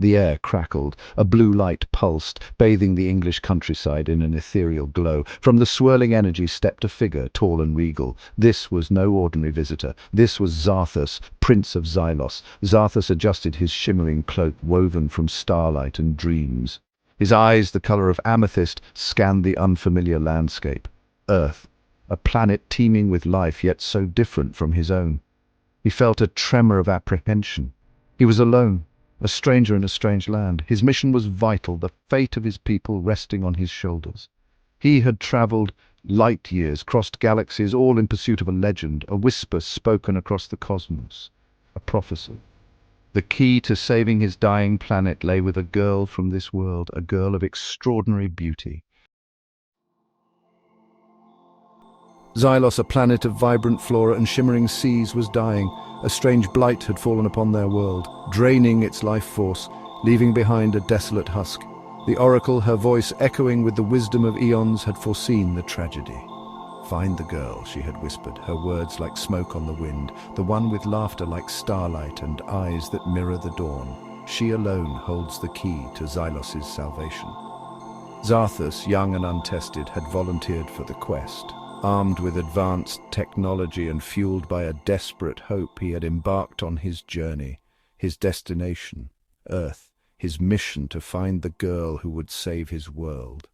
The air crackled, a blue light pulsed, bathing the English countryside in an ethereal glow. From the swirling energy stepped a figure, tall and regal. This was no ordinary visitor. This was Zarthus, Prince of Xylos. Zarthus adjusted his shimmering cloak, woven from starlight and dreams. His eyes, the color of amethyst, scanned the unfamiliar landscape. Earth, a planet teeming with life, yet so different from his own. He felt a tremor of apprehension. He was alone, a stranger in a strange land. His mission was vital, the fate of his people resting on his shoulders. He had traveled light years, crossed galaxies, all in pursuit of a legend, a whisper spoken across the cosmos, a prophecy. The key to saving his dying planet lay with a girl from this world, a girl of extraordinary beauty. Xylos, a planet of vibrant flora and shimmering seas, was dying. A strange blight had fallen upon their world, draining its life force, leaving behind a desolate husk. The oracle, her voice echoing with the wisdom of eons, had foreseen the tragedy. "Find the girl," she had whispered, her words like smoke on the wind, "the one with laughter like starlight and eyes that mirror the dawn. She alone holds the key to Xylos's salvation." Zarthus, young and untested, had volunteered for the quest. Armed with advanced technology and fueled by a desperate hope, he had embarked on his journey, his destination, Earth, his mission to find the girl who would save his world.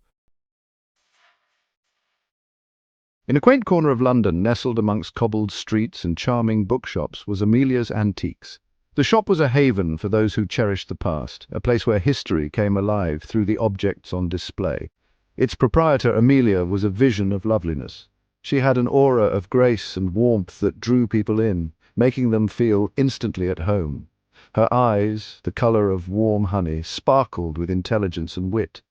In a quaint corner of London, nestled amongst cobbled streets and charming bookshops, was Amelia's Antiques. The shop was a haven for those who cherished the past, a place where history came alive through the objects on display. Its proprietor, Amelia, was a vision of loveliness. She had an aura of grace and warmth that drew people in, making them feel instantly at home. Her eyes, the color of warm honey, sparkled with intelligence and wit.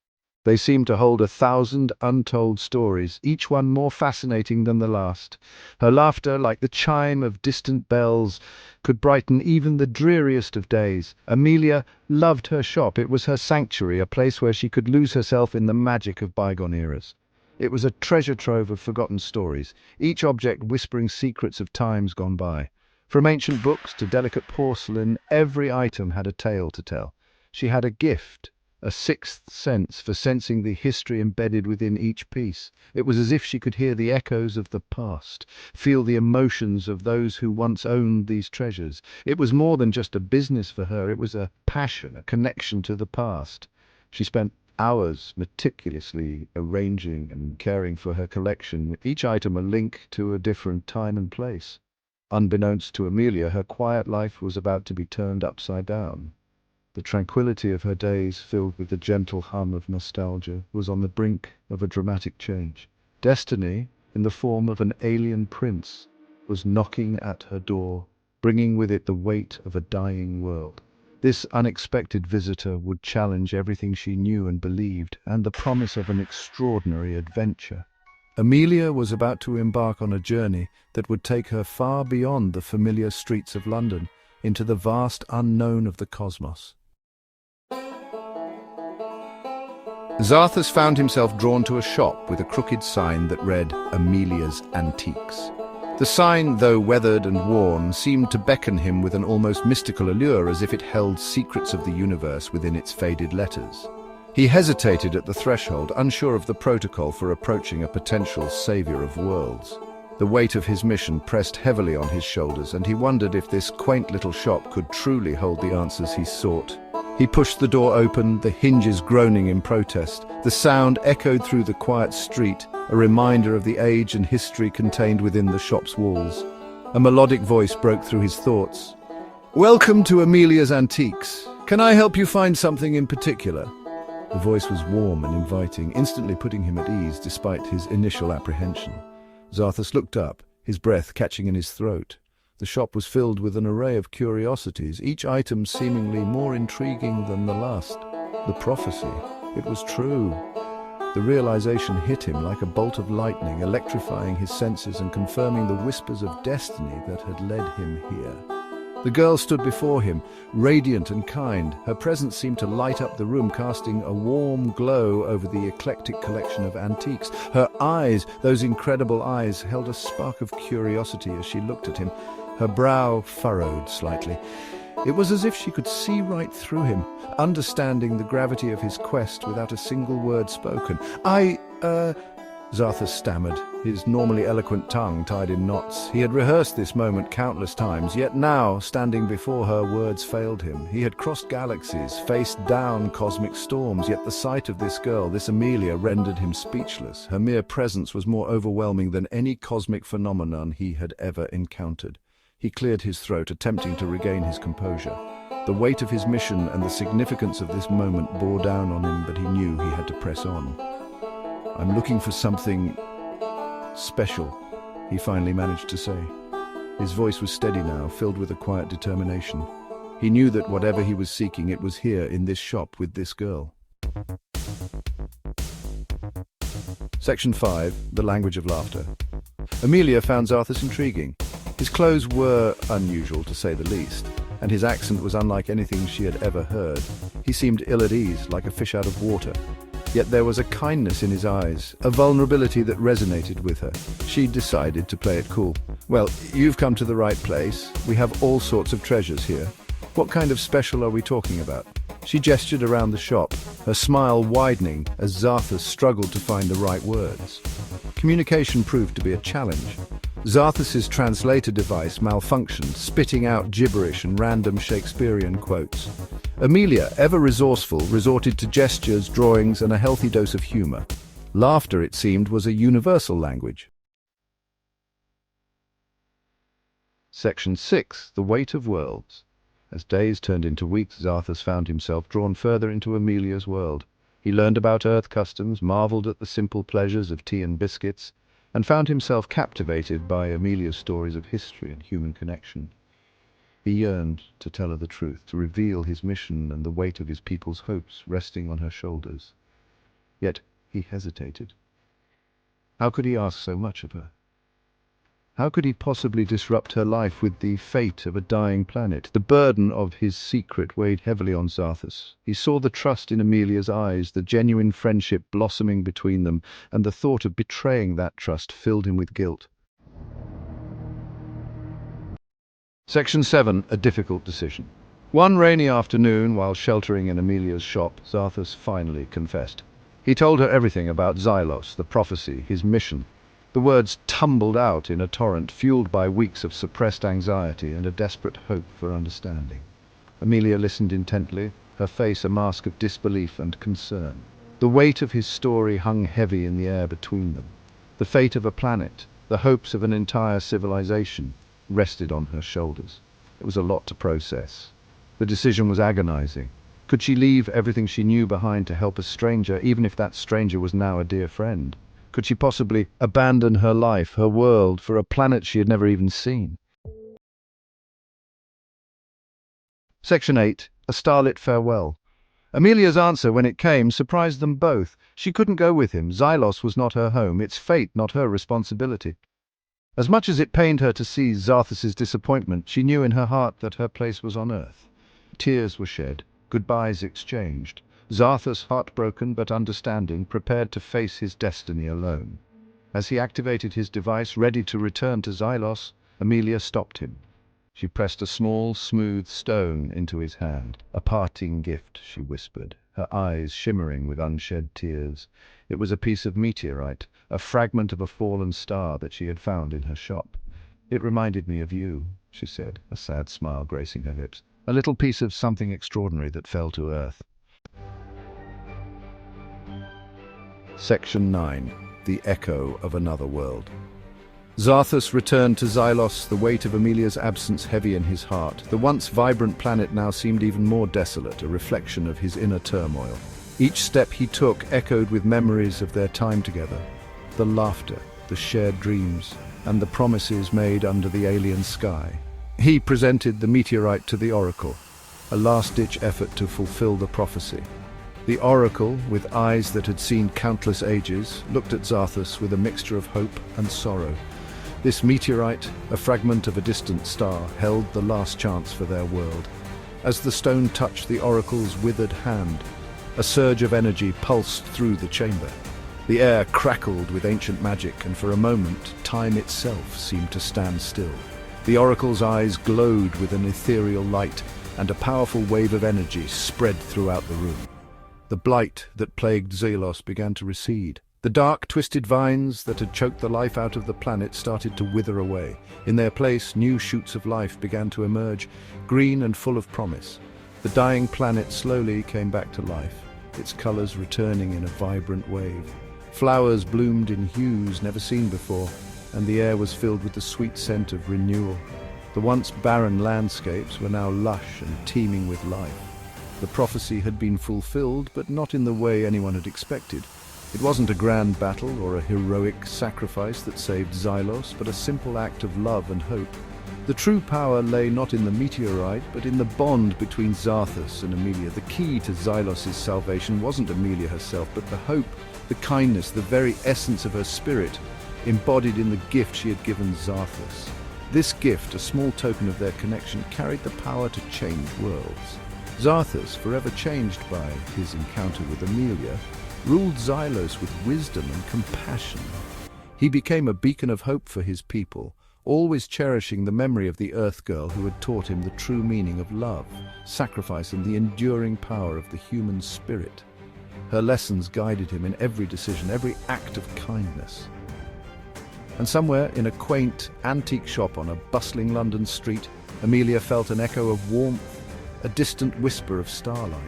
They seemed to hold 1,000 untold stories, each one more fascinating than the last. Her laughter, like the chime of distant bells, could brighten even the dreariest of days. Amelia loved her shop. It was her sanctuary, a place where she could lose herself in the magic of bygone eras. It was a treasure trove of forgotten stories, each object whispering secrets of times gone by. From ancient books to delicate porcelain, every item had a tale to tell. She had a gift, a sixth sense for sensing the history embedded within each piece. It was as if she could hear the echoes of the past, feel the emotions of those who once owned these treasures. It was more than just a business for her, it was a passion, a connection to the past. She spent hours meticulously arranging and caring for her collection, each item a link to a different time and place. Unbeknownst to Amelia, her quiet life was about to be turned upside down. The tranquility of her days, filled with the gentle hum of nostalgia, was on the brink of a dramatic change. Destiny, in the form of an alien prince, was knocking at her door, bringing with it the weight of a dying world. This unexpected visitor would challenge everything she knew and believed, and the promise of an extraordinary adventure. Amelia was about to embark on a journey that would take her far beyond the familiar streets of London, into the vast unknown of the cosmos. Zarthus found himself drawn to a shop with a crooked sign that read, "Amelia's Antiques." The sign, though weathered and worn, seemed to beckon him with an almost mystical allure, as if it held secrets of the universe within its faded letters. He hesitated at the threshold, unsure of the protocol for approaching a potential savior of worlds. The weight of his mission pressed heavily on his shoulders, and he wondered if this quaint little shop could truly hold the answers he sought. He pushed the door open, the hinges groaning in protest. The sound echoed through the quiet street, a reminder of the age and history contained within the shop's walls. A melodic voice broke through his thoughts. "Welcome to Amelia's Antiques. Can I help you find something in particular?" The voice was warm and inviting, instantly putting him at ease despite his initial apprehension. Zarthus looked up, his breath catching in his throat. The shop was filled with an array of curiosities, each item seemingly more intriguing than the last. The prophecy, it was true. The realization hit him like a bolt of lightning, electrifying his senses and confirming the whispers of destiny that had led him here. The girl stood before him, radiant and kind. Her presence seemed to light up the room, casting a warm glow over the eclectic collection of antiques. Her eyes, those incredible eyes, held a spark of curiosity as she looked at him. Her brow furrowed slightly. It was as if she could see right through him, understanding the gravity of his quest without a single word spoken. Zarthus stammered, his normally eloquent tongue tied in knots. He had rehearsed this moment countless times, yet now, standing before her, words failed him. He had crossed galaxies, faced down cosmic storms, yet the sight of this girl, this Amelia, rendered him speechless. Her mere presence was more overwhelming than any cosmic phenomenon he had ever encountered. He cleared his throat, attempting to regain his composure. The weight of his mission and the significance of this moment bore down on him, but he knew he had to press on. "I'm looking for something special," he finally managed to say. His voice was steady now, filled with a quiet determination. He knew that whatever he was seeking, it was here in this shop with this girl. Section 5. The Language of Laughter. Amelia found Zarthus intriguing. His clothes were unusual, to say the least, and his accent was unlike anything she had ever heard. He seemed ill at ease, like a fish out of water. Yet there was a kindness in his eyes, a vulnerability that resonated with her. She decided to play it cool. "Well, you've come to the right place. We have all sorts of treasures here. What kind of special are we talking about?" She gestured around the shop, her smile widening as Zarthus struggled to find the right words. Communication proved to be a challenge. Zarthus's translator device malfunctioned, spitting out gibberish and random Shakespearean quotes. Amelia, ever resourceful, resorted to gestures, drawings, and a healthy dose of humor. Laughter, it seemed, was a universal language. Section 6. The Weight of Worlds. As days turned into weeks, Zarthus found himself drawn further into Amelia's world. He learned about Earth customs, marveled at the simple pleasures of tea and biscuits, and found himself captivated by Amelia's stories of history and human connection. He yearned to tell her the truth, to reveal his mission and the weight of his people's hopes resting on her shoulders. Yet he hesitated. How could he ask so much of her? How could he possibly disrupt her life with the fate of a dying planet? The burden of his secret weighed heavily on Zarthus. He saw the trust in Amelia's eyes, the genuine friendship blossoming between them, and the thought of betraying that trust filled him with guilt. Section 7. A difficult decision. One rainy afternoon, while sheltering in Amelia's shop, Zarthus finally confessed. He told her everything about Xylos, the prophecy, his mission. The words tumbled out in a torrent, fueled by weeks of suppressed anxiety and a desperate hope for understanding. Amelia listened intently, her face a mask of disbelief and concern. The weight of his story hung heavy in the air between them. The fate of a planet, the hopes of an entire civilization, rested on her shoulders. It was a lot to process. The decision was agonizing. Could she leave everything she knew behind to help a stranger, even if that stranger was now a dear friend? Could she possibly abandon her life, her world, for a planet she had never even seen? Section 8. A Starlit Farewell. Amelia's answer, when it came, surprised them both. She couldn't go with him. Xylos was not her home, its fate not her responsibility. As much as it pained her to see Zarthus's disappointment, she knew in her heart that her place was on Earth. Tears were shed, goodbyes exchanged. Zarthus, heartbroken but understanding, prepared to face his destiny alone. As he activated his device, ready to return to Xylos, Amelia stopped him. She pressed a small, smooth stone into his hand. "A parting gift," she whispered, her eyes shimmering with unshed tears. It was a piece of meteorite, a fragment of a fallen star that she had found in her shop. "It reminded me of you," she said, a sad smile gracing her lips. "A little piece of something extraordinary that fell to Earth." Section 9. The Echo of Another World. Zarthus returned to Xylos, the weight of Amelia's absence heavy in his heart. The once vibrant planet now seemed even more desolate, a reflection of his inner turmoil. Each step he took echoed with memories of their time together. The laughter, the shared dreams, and the promises made under the alien sky. He presented the meteorite to the Oracle, a last-ditch effort to fulfill the prophecy. The Oracle, with eyes that had seen countless ages, looked at Zarthus with a mixture of hope and sorrow. This meteorite, a fragment of a distant star, held the last chance for their world. As the stone touched the Oracle's withered hand, a surge of energy pulsed through the chamber. The air crackled with ancient magic, and for a moment, time itself seemed to stand still. The Oracle's eyes glowed with an ethereal light, and a powerful wave of energy spread throughout the room. The blight that plagued Xelos began to recede. The dark, twisted vines that had choked the life out of the planet started to wither away. In their place, new shoots of life began to emerge, green and full of promise. The dying planet slowly came back to life, its colors returning in a vibrant wave. Flowers bloomed in hues never seen before, and the air was filled with the sweet scent of renewal. The once barren landscapes were now lush and teeming with life. The prophecy had been fulfilled, but not in the way anyone had expected. It wasn't a grand battle or a heroic sacrifice that saved Xylos, but a simple act of love and hope. The true power lay not in the meteorite, but in the bond between Xarthus and Amelia. The key to Xylos' salvation wasn't Amelia herself, but the hope, the kindness, the very essence of her spirit, embodied in the gift she had given Xarthus. This gift, a small token of their connection, carried the power to change worlds. Xarthus, forever changed by his encounter with Amelia, ruled Xylos with wisdom and compassion. He became a beacon of hope for his people, always cherishing the memory of the Earth Girl who had taught him the true meaning of love, sacrifice, and the enduring power of the human spirit. Her lessons guided him in every decision, every act of kindness. And somewhere in a quaint, antique shop on a bustling London street, Amelia felt an echo of warmth, a distant whisper of starlight.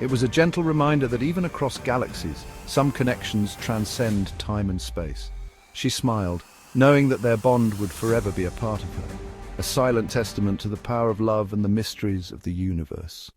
It was a gentle reminder that even across galaxies, some connections transcend time and space. She smiled, knowing that their bond would forever be a part of her, a silent testament to the power of love and the mysteries of the universe.